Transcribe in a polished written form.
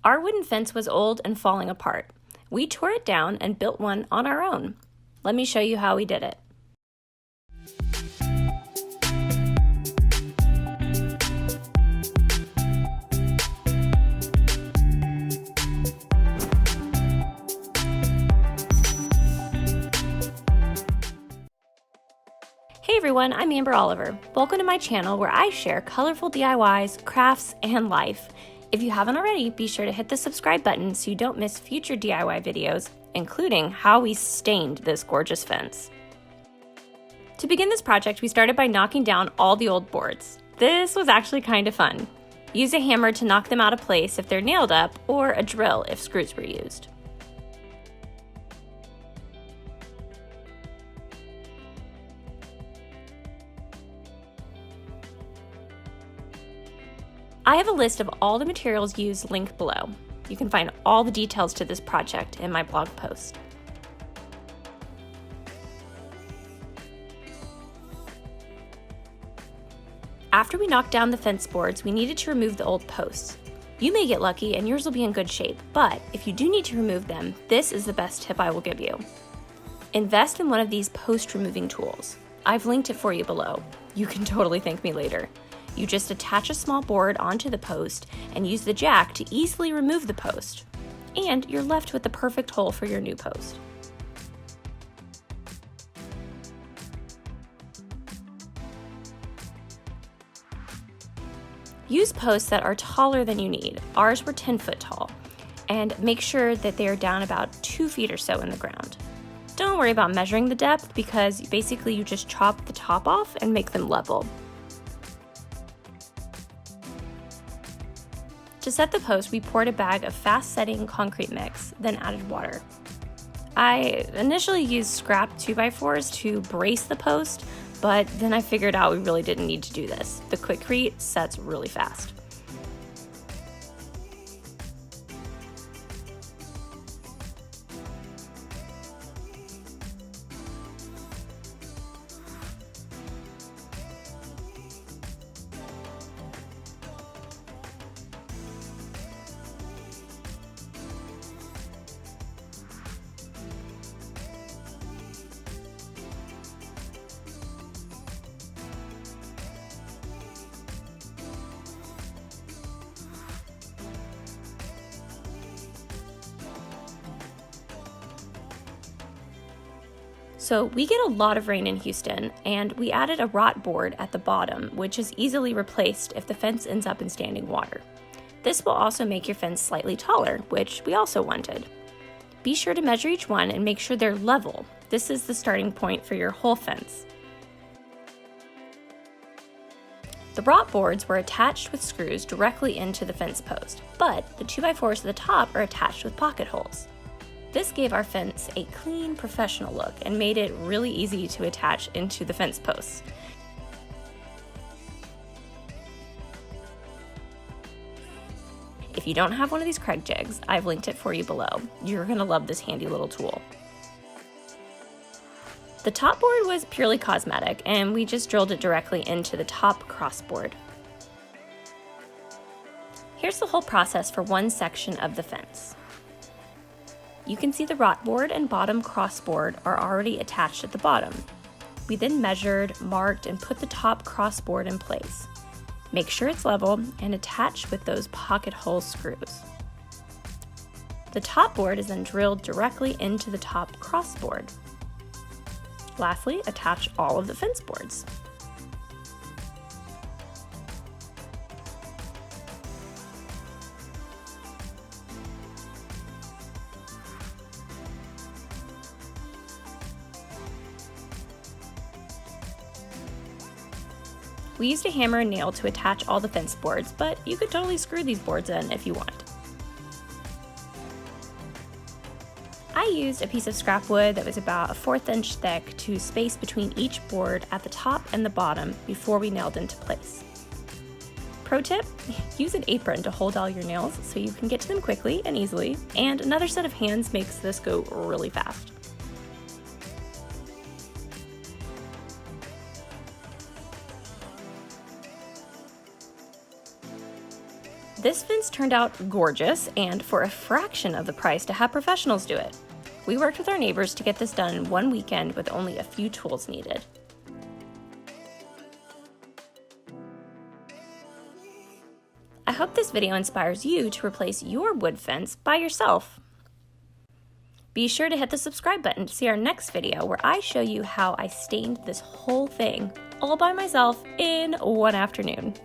Our wooden fence was old and falling apart. We tore it down and built one on our own. Let me show you how we did it. Hey everyone, I'm Amber Oliver. Welcome to my channel where I share colorful DIYs, crafts, and life. If you haven't already, be sure to hit the subscribe button so you don't miss future DIY videos, including how we stained this gorgeous fence. To begin this project, we started by knocking down all the old boards. This was actually kind of fun. Use a hammer to knock them out of place if they're nailed up, or a drill if screws were used. I have a list of all the materials used linked below. You can find all the details to this project in my blog post. After we knocked down the fence boards, we needed to remove the old posts. You may get lucky and yours will be in good shape, but if you do need to remove them, this is the best tip I will give you. Invest in one of these post removing tools. I've linked it for you below. You can totally thank me later. You just attach a small board onto the post and use the jack to easily remove the post. And you're left with the perfect hole for your new post. Use posts that are taller than you need. Ours were 10 foot tall. And make sure that they are down about 2 feet or so in the ground. Don't worry about measuring the depth because basically you just chop the top off and make them level. To set the post, we poured a bag of fast-setting concrete mix, then added water. I initially used scrap 2x4s to brace the post, but then I figured out we really didn't need to do this. The Quikrete sets really fast. So we get a lot of rain in Houston, and we added a rot board at the bottom, which is easily replaced if the fence ends up in standing water. This will also make your fence slightly taller, which we also wanted. Be sure to measure each one and make sure they're level. This is the starting point for your whole fence. The rot boards were attached with screws directly into the fence post, but the 2x4s at the top are attached with pocket holes. This gave our fence a clean, professional look and made it really easy to attach into the fence posts. If you don't have one of these Kreg jigs, I've linked it for you below. You're gonna love this handy little tool. The top board was purely cosmetic, and we just drilled it directly into the top crossboard. Here's the whole process for one section of the fence. You can see the rot board and bottom crossboard are already attached at the bottom. We then measured, marked, and put the top crossboard in place. Make sure it's level and attach with those pocket hole screws. The top board is then drilled directly into the top crossboard. Lastly, attach all of the fence boards. We used a hammer and nail to attach all the fence boards, but you could totally screw these boards in if you want. I used a piece of scrap wood that was about 1/4 inch thick to space between each board at the top and the bottom before we nailed into place. Pro tip, use an apron to hold all your nails so you can get to them quickly and easily, and another set of hands makes this go really fast. This fence turned out gorgeous and for a fraction of the price to have professionals do it. We worked with our neighbors to get this done in one weekend with only a few tools needed. I hope this video inspires you to replace your wood fence by yourself. Be sure to hit the subscribe button to see our next video where I show you how I stained this whole thing all by myself in one afternoon.